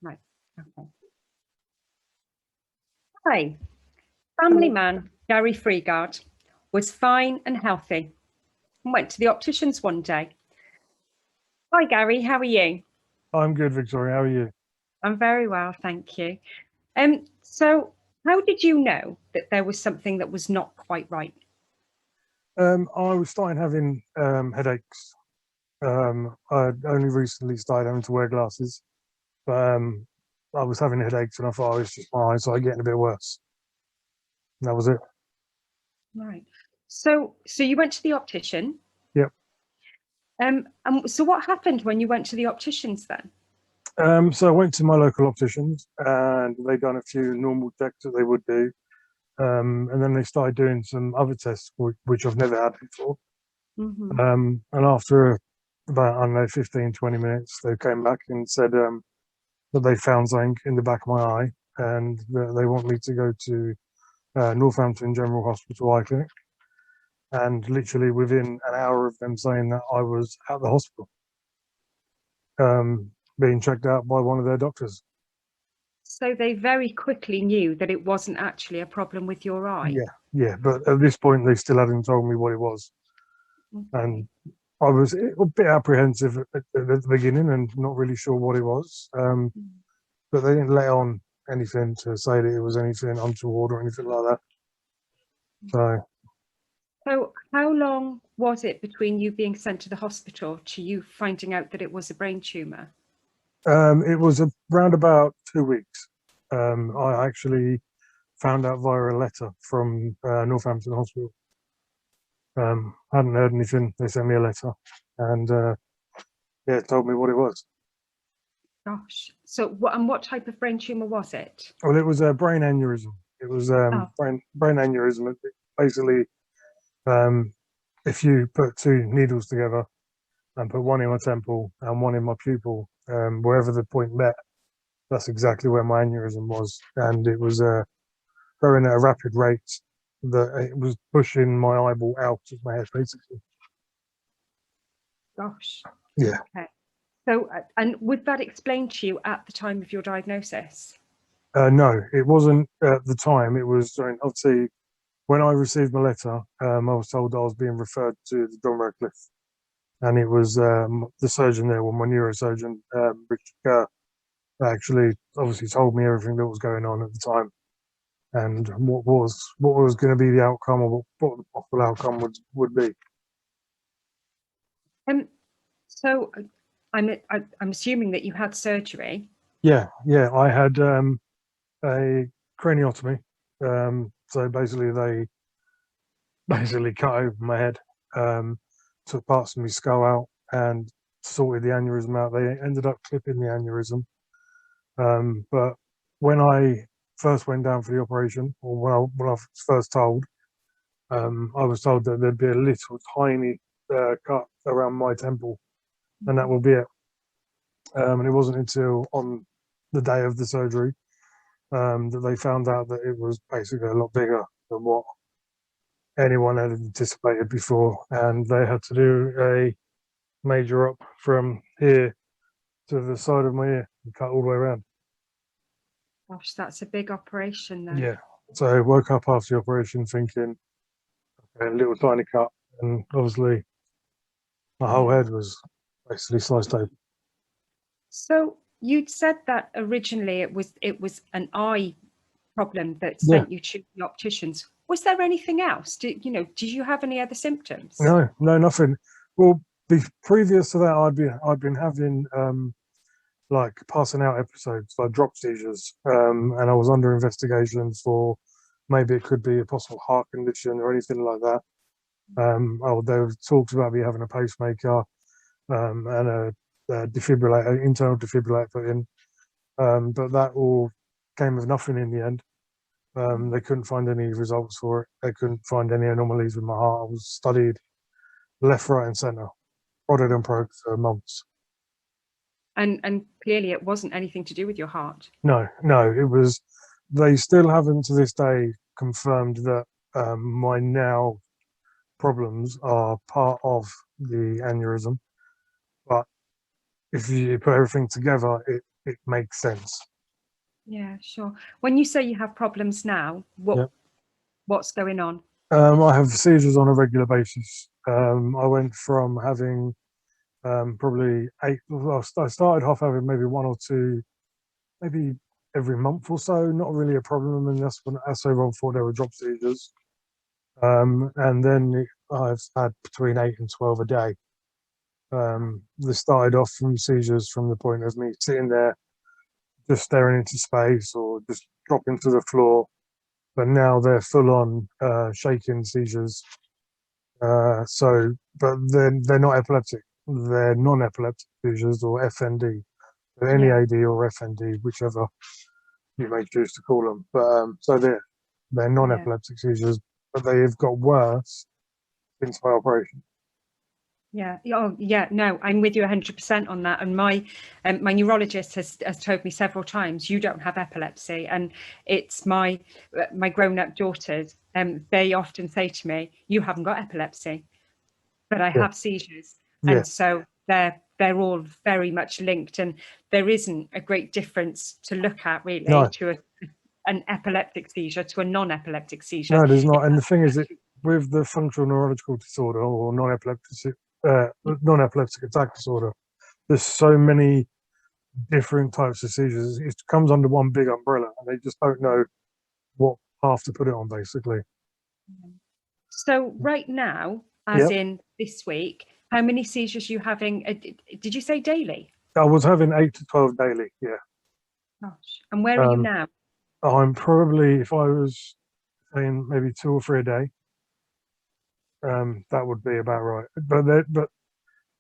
Right. Okay. Hi. Family man Gary Freegard was fine and healthy and went to the opticians one day. Hi, Gary. How are you? I'm good, Victoria. How are you? I'm very well, thank you. So how did you know that there was something that was not quite right? I was starting having headaches. I only recently started having to wear glasses, but I was having headaches, and I thought, it's just my eyesight getting a bit worse. And that was it. Right. So you went to the optician. Yep. So what happened when you went to the opticians then? So I went to my local opticians, and they done a few normal checks that they would do, and then they started doing some other tests, which I've never had before. Hmm. And after about, I don't know, 15, 20 minutes, they came back and said that they found something in the back of my eye, and that they want me to go to Northampton General Hospital Eye Clinic. And literally within an hour of them saying that, I was at the hospital, being checked out by one of their doctors. So they very quickly knew that it wasn't actually a problem with your eye. Yeah, yeah. But at this point, they still hadn't told me what it was, Okay. and I was a bit apprehensive at the beginning and not really sure what it was. But they didn't let on anything to say that it was anything untoward or anything like that. So So how long was it between you being sent to the hospital to you finding out that it was a brain tumor? it was around about 2 weeks. I actually found out via a letter from Northampton Hospital. Hadn't heard anything. They sent me a letter, and yeah, it told me what it was. Gosh. So what type of brain tumor was it? Well, it was a brain aneurysm. It was Oh, brain aneurysm. Basically, um, if you put two needles together and put one in my temple and one in my pupil, wherever the point met, that's exactly where my aneurysm was, and it was growing at a rapid rate that it was pushing my eyeball out of my head, basically. gosh. Yeah. Okay. So, and was that explained to you at the time of your diagnosis? No, it wasn't at the time. It was during, obviously, when I received my letter, I was told I was being referred to the John Radcliffe, and it was the surgeon there, well, my neurosurgeon, Richard Kerr, actually obviously told me everything that was going on at the time, and what was going to be the outcome, or what the possible outcome would be. Um, so I'm assuming that you had surgery. Yeah, yeah. I had a craniotomy. So basically, they basically cut open my head, um, took parts of my skull out, and sorted the aneurysm out. They ended up clipping the aneurysm. But when I first went down for the operation, or when I was first told, I was told that there'd be a little tiny cut around my temple, and that would be it. And it wasn't until on the day of the surgery that they found out that it was basically a lot bigger than what anyone had anticipated before, and they had to do a major up from here to the side of my ear and cut all the way around. Gosh, that's a big operation then. Yeah. So I woke up after the operation thinking, okay, a little tiny cut, and obviously my whole Yeah. head was basically sliced open. So you'd said that originally it was an eye problem that Yeah. sent you to the opticians. Was there anything else? Did you have any other symptoms? No, no, nothing. Well, previous to that, I'd been having like passing out episodes, like drop seizures, and I was under investigation for maybe it could be a possible heart condition or anything like that. There were talks about me having a pacemaker and a defibrillator, internal defibrillator put in, but that all came of nothing in the end. They couldn't find any results for it. They couldn't find any anomalies with my heart. I was studied left, right, and centre, prodded and probed for months. And clearly it wasn't anything to do with your heart. No, no, it was. They still haven't to this day confirmed that my now problems are part of the aneurysm. But if you put everything together, it it makes sense. Yeah, sure. When you say you have problems now, Yep. what's going on? I have seizures on a regular basis. I went from having probably 8. Well, I started off having maybe 1 or 2, maybe every month or so. Not really a problem, and that's when everyone thought they were drop seizures. And then I've had between 8 and 12 a day. This started off from seizures from the point of me sitting there just staring into space or just dropping to the floor, but now they're full on shaking seizures. But they're not epileptic. They're non-epileptic seizures, or FND, so any Yeah. AD or FND, whichever you may choose to call them. But so they're non-epileptic seizures, but they have got worse since my operation. Yeah. Oh, yeah. No, I'm with you 100% on that. And my neurologist has told me several times, you don't have epilepsy. And it's my grown-up daughters. They often say to me, you haven't got epilepsy, but I have seizures. Yeah. And so they're all very much linked. And there isn't a great difference to look at, really, No. to an epileptic seizure to a non-epileptic seizure. No, there's not. And the thing is that with the functional neurological disorder or non-epileptic attack disorder, there's so many different types of seizures. It comes under one big umbrella, and they just don't know what path to put it on, basically. So right now, as in this week, how many seizures are you having? Did you say daily? I was having 8 to 12 daily. Yeah. Gosh. And where are you now? I'm probably, if I was saying maybe 2 or 3 a day, that would be about right. But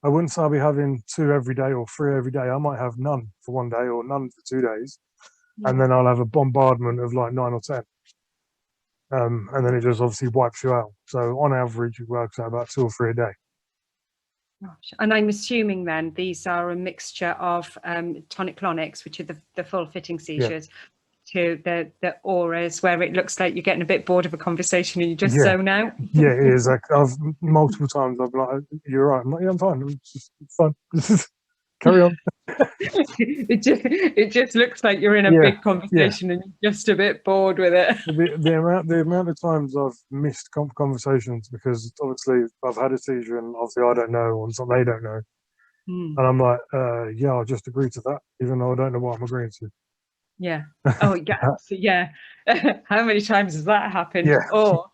I wouldn't say I'll be having 2 every day or 3 every day. I might have none for 1 day or none for 2 days, and then I'll have a bombardment of like 9 or 10. And then it just obviously wipes you out. So on average, it works out about 2 or 3 a day. Gosh. And I'm assuming then these are a mixture of tonic-clonics, which are the full-fitting seizures, to the auras, where it looks like you're getting a bit bored of a conversation and you just zone out. Yeah, it is. I've multiple times I've like, you're right. I'm like, yeah, I'm fine. It's fun. Carry on. it just looks like you're in a big conversation and you're just a bit bored with it. The amount of times I've missed conversations because obviously I've had a seizure and obviously I don't know or they don't know, and I'm like, yeah, I'll just agree to that, even though I don't know what I'm agreeing to. Yeah. Oh, yeah. Yeah. How many times has that happened? Yeah. Or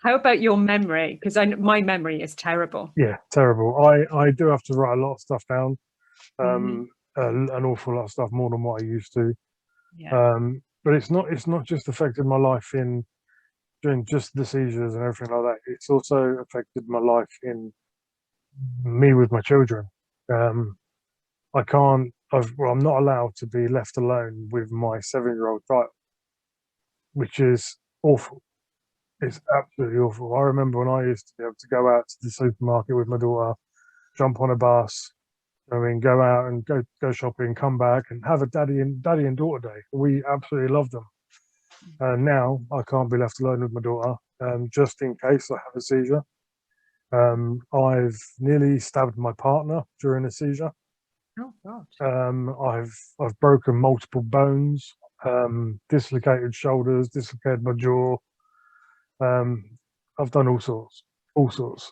how about your memory? Because my memory is terrible. Yeah, terrible. I do have to write a lot of stuff down, an awful lot of stuff, more than what I used to. Yeah. But it's not just affected my life during just the seizures and everything like that. It's also affected my life in me with my children. I'm not allowed to be left alone with my 7-year-old child, which is awful. It's absolutely awful. I remember when I used to be able to go out to the supermarket with my daughter, jump on a bus, go out and go shopping, come back and have a daddy and daughter day. We absolutely love them. Now I can't be left alone with my daughter, just in case I have a seizure. I've nearly stabbed my partner during a seizure. Oh God. I've broken multiple bones, dislocated shoulders, dislocated my jaw. I've done all sorts.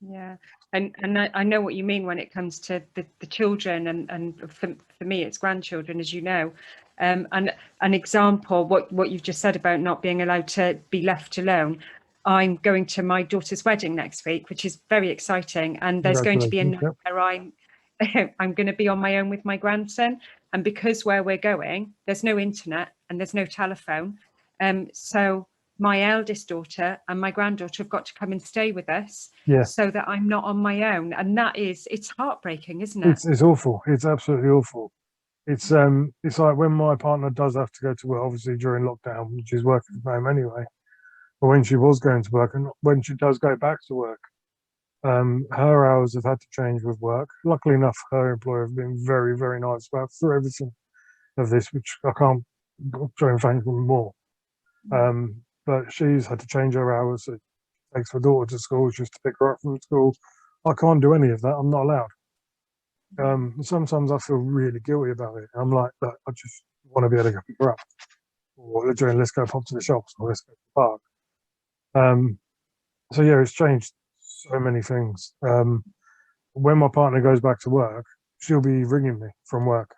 Yeah. And I know what you mean when it comes to the children, and for me it's grandchildren, as you know. And an example, what you've just said about not being allowed to be left alone. I'm going to my daughter's wedding next week, which is very exciting, and there's going to be a night where I'm going to be on my own with my grandson, and because where we're going, there's no internet and there's no telephone, so my eldest daughter and my granddaughter have got to come and stay with us, so that I'm not on my own, and it's heartbreaking, isn't it? It's awful. It's absolutely awful. It's like when my partner does have to go to work, obviously during lockdown, which is working from home anyway, but when she was going to work and when she does go back to work, her hours have had to change with work. Luckily enough, her employer have been very, very nice about through everything of this, which I can't try and thank them more. But she's had to change her hours. It takes her daughter to school just to pick her up from school. I can't do any of that. I'm not allowed. Sometimes I feel really guilty about it. I'm like, look, I just want to be able to go pick her up, or during let's go pop to the shops, or let's go to the park. So yeah, it's changed so many things. When my partner goes back to work, she'll be ringing me from work.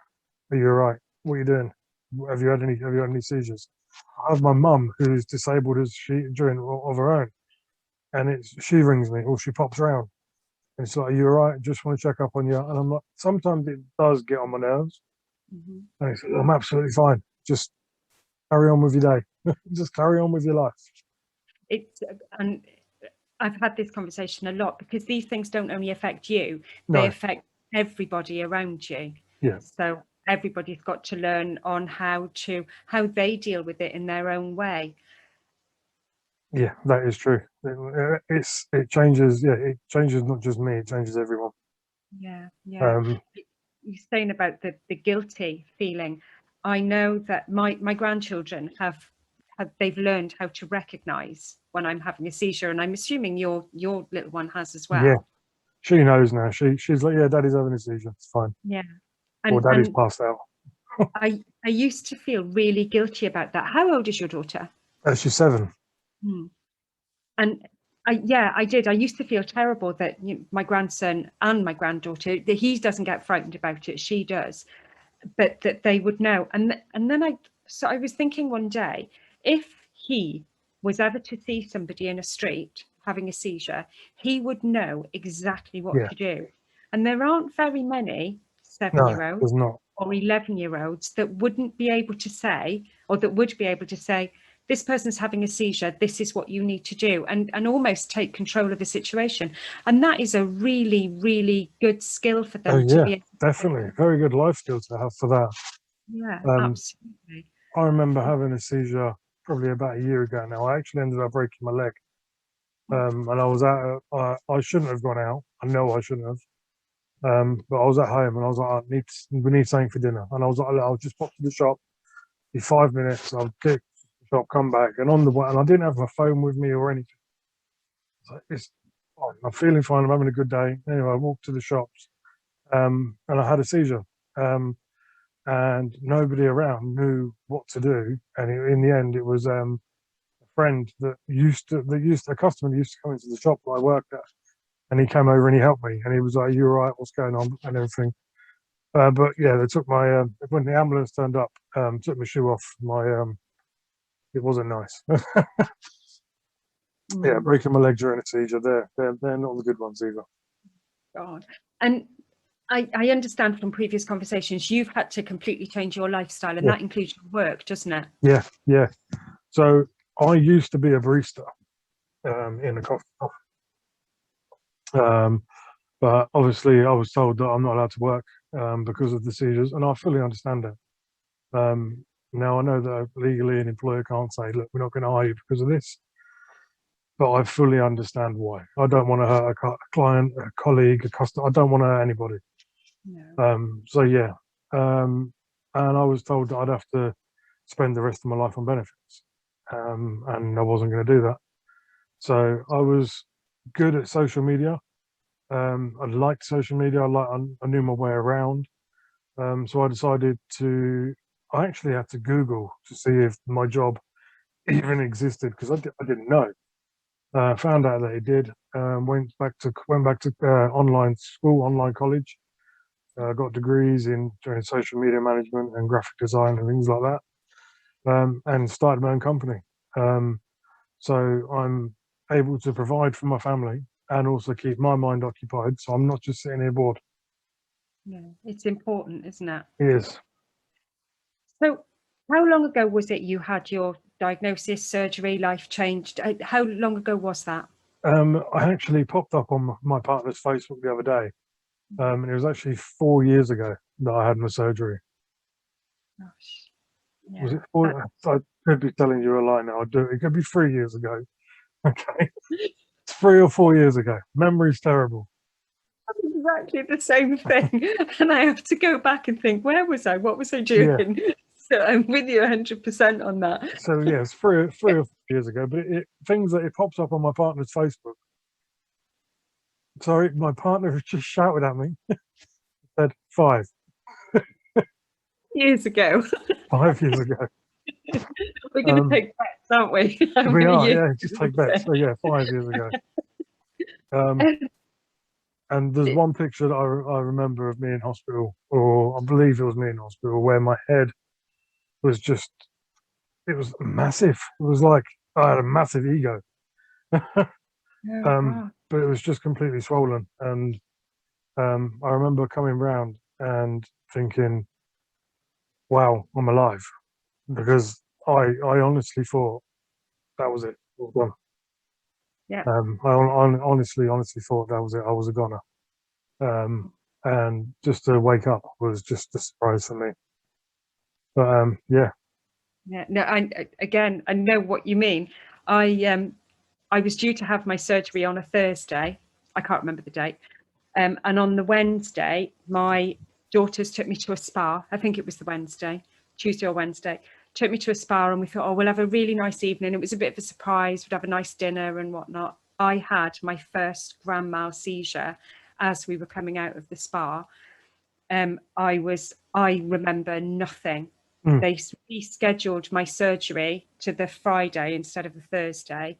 Are you all right? What are you doing? Have you had any seizures? I have my mum who's disabled as she during of her own, and she rings me or she pops around and it's like, are you all right? Just want to check up on you. And I'm like, sometimes it does get on my nerves. And it's like, I'm absolutely fine. Just carry on with your day. Just carry on with your life. And I've had this conversation a lot, because these things don't only affect you, No. they affect everybody around you. Yeah. So everybody's got to learn on how they deal with it in their own way. Yeah, that is true. It changes. Yeah, it changes not just me. It changes everyone. Yeah. You're saying about the guilty feeling. I know that my grandchildren they've learned how to recognise when I'm having a seizure, and I'm assuming your little one has as well. Yeah, she knows now. She's like, yeah, Daddy's having a seizure. It's fine. Yeah, Or Daddy's passed out. I used to feel really guilty about that. How old is your daughter? She's 7. And I did. I used to feel terrible that my grandson and my granddaughter, that he doesn't get frightened about it, she does, but that they would know. And then I was thinking one day, if he was ever to see somebody in a street having a seizure, he would know exactly what to do. And there aren't very many 7-year-olds or 11-year-olds that wouldn't be able to say, or that would be able to say, this person's having a seizure, this is what you need to do, and almost take control of the situation. And that is a really, really good skill for them to be able to definitely. Very good life skill to have for that. Yeah, absolutely. I remember having a seizure probably about a year ago now. I actually ended up breaking my leg. And I was I shouldn't have gone out. I know I shouldn't have. But I was at home and I was like, we need something for dinner. And I was like, I'll just pop to the shop, be 5 minutes, I'll get shop, come back, and on the way, and I didn't have my phone with me or anything. So it's fine. I'm feeling fine. I'm having a good day. Anyway, I walked to the shops, and I had a seizure, and nobody around knew what to do. And in the end, it was a friend a customer that used to come into the shop that I worked at, and he came over and he helped me, and he was like, "You all right? What's going on?" and everything. But yeah, they took my when the ambulance turned up, took my shoe off. It wasn't nice. Yeah, breaking my leg during a seizure, they're not the good ones either. God. And I understand from previous conversations you've had to completely change your lifestyle, and that includes your work, doesn't it? Yeah. So I used to be a barista in a coffee shop. But obviously I was told that I'm not allowed to work because of the seizures, and I fully understand it. Now I know that legally an employer can't say, look, we're not going to hire you because of this, but I fully understand why. I don't want to hurt a client, a colleague, a customer. I don't want to hurt anybody. So yeah, and I was told that I'd have to spend the rest of my life on benefits, and I wasn't going to do that. So I was good at social media. I liked social media. I knew my way around. So I decided I actually had to Google to see if my job even existed, because I didn't know. Found out that it did. Went back to online school, online college. Got degrees in social media management and graphic design and things like that. And started my own company. So I'm able to provide for my family and also keep my mind occupied. So I'm not just sitting here bored. Yeah, it's important, isn't it? It is. So how long ago was it you had your diagnosis, surgery, life changed? How long ago was that? I actually popped up on my partner's Facebook the other day. And it was actually 4 years ago that I had my surgery. Gosh. Yeah, Was it 4? I could be telling you a lie now. It could be 3 years ago. Okay. It's 3 or 4 years ago. Memory's terrible. Exactly the same thing. And I have to go back and think, where was I? What was I doing? Yeah. So I'm with you 100% on that. So yeah, it's 3 or 4 years ago, but it pops up on my partner's Facebook. Sorry, my partner has just shouted at me. Said 5 Years ago. 5 years ago. We're going to take bets, aren't we? How We many are, years yeah, just take bets. So yeah, 5 years ago. And there's one picture that I remember of me in hospital, or I believe it was me in hospital, where my head was just, it was massive. It was like I had a massive ego. Oh, wow. But it was just completely swollen. And I remember coming round and thinking, wow, I'm alive. Because I honestly thought that was it. I was gone. Yeah. I honestly thought that was it. I was a goner. And just to wake up was just a surprise for me. But yeah. Yeah. No, again, I know what you mean. I was due to have my surgery on a Thursday. I can't remember the date. And on the Wednesday, my daughters took me to a spa. I think it was the Wednesday, Tuesday or Wednesday. Took me to a spa, and we thought, oh, we'll have a really nice evening. It was a bit of a surprise. We'd have a nice dinner and whatnot. I had my first grand mal seizure as we were coming out of the spa. I remember nothing. Mm. They rescheduled my surgery to the Friday instead of the Thursday.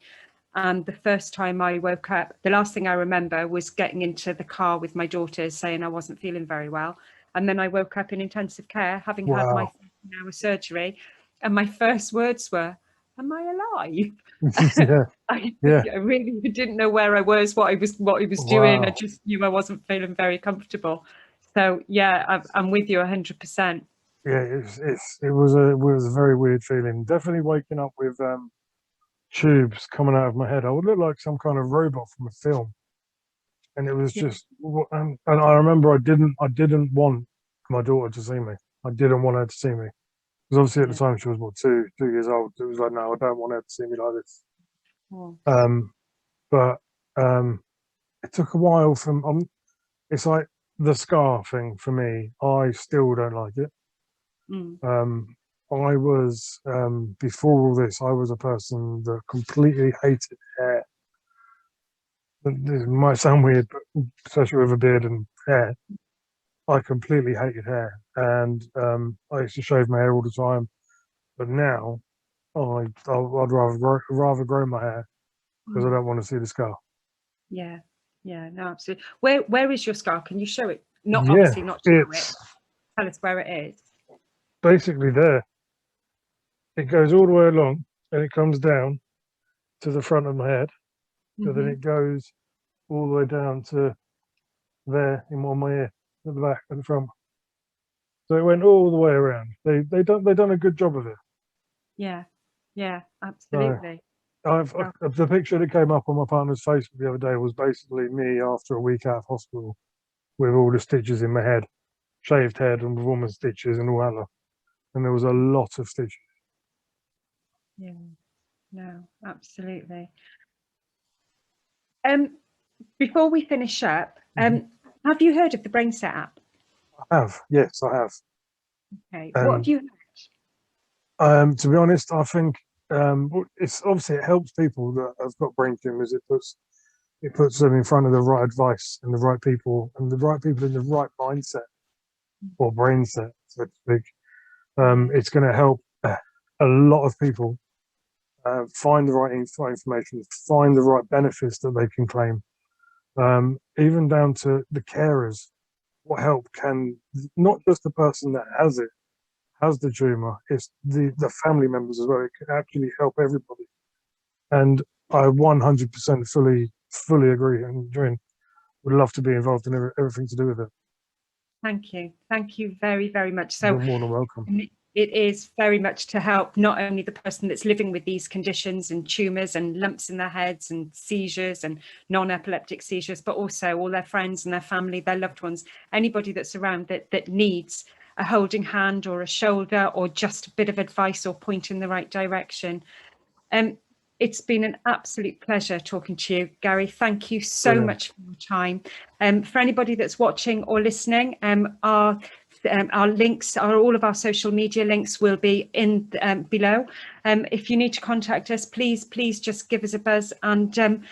And the first time I woke up, the last thing I remember was getting into the car with my daughters saying I wasn't feeling very well. And then I woke up in intensive care, having had my Wow. 13-hour surgery. And my first words were, am I alive? Yeah. I Yeah. really didn't know where I was, what I was doing. I Wow. just knew I wasn't feeling very comfortable. So yeah, I'm with you 100%. Yeah. It was a very weird feeling. Definitely waking up with tubes coming out of my head. I would look like some kind of robot from a film. And it was Yeah, just, and I remember I didn't want my daughter to see me. I didn't want her to see me. Because obviously at the yeah. time she was what, 2 years old. It was like, no, I don't want her to see me like this. Oh, But it took a while from. It's like the scar thing for me. I still don't like it. mm, I was before all this. I was a person that completely hated hair. This might sound weird, but especially with a beard and hair, I completely hated hair, and I used to shave my hair all the time. But now, I'd rather grow my hair because I mm. don't want to see the scar. Yeah, yeah, no, absolutely. Where is your scar? Can you show it? Not Yeah, obviously not show it. it's Tell us where it is. basically there. It goes all the way along and it comes down to the front of my head. So then Hmm. it goes all the way down to there in one of my ear, at the back and the front. So it went all the way around. They done a good job of it. Yeah, yeah, So absolutely. Oh, the picture that came up on my partner's Facebook the other day was basically me after a week out of hospital with all the stitches in my head, shaved head and with all my stitches and all that lot. And there was a lot of stitches. yeah, no, absolutely. Before we finish up, Mhm. have you heard of the Brain Set app? I have, yes, I have. Okay, what have And you heard? to be honest, I think it's obviously it helps people that have got brain tumors. It puts them in front of the right advice and the right people in the right mindset or brain set, so to speak. Yeah, It's going to help a lot of people find the right information, find the right benefits that they can claim, even down to the carers. What help can not just the person that has the tumor, it's the family members as well. It can actually help everybody. And I 100% fully agree and would love to be involved in everything to do with it. thank you. Thank you very, very much. So You're more than welcome. it is very much to help not only the person that's living with these conditions and tumours and lumps in their heads and seizures and non-epileptic seizures, but also all their friends and their family, their loved ones, anybody that's around that needs a holding hand or a shoulder or just a bit of advice or point in the right direction. It's been an absolute pleasure talking to you, Gary. Thank you so Brilliant. much for your time. For anybody that's watching or listening, our links, all of our social media links will be in below. If you need to contact us, please just give us a buzz, and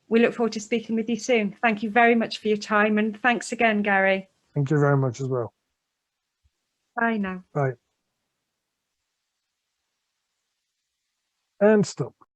we look forward to speaking with you soon. Thank you very much for your time, and thanks again, Gary. Thank you very much as well. Bye now. Bye. And stop.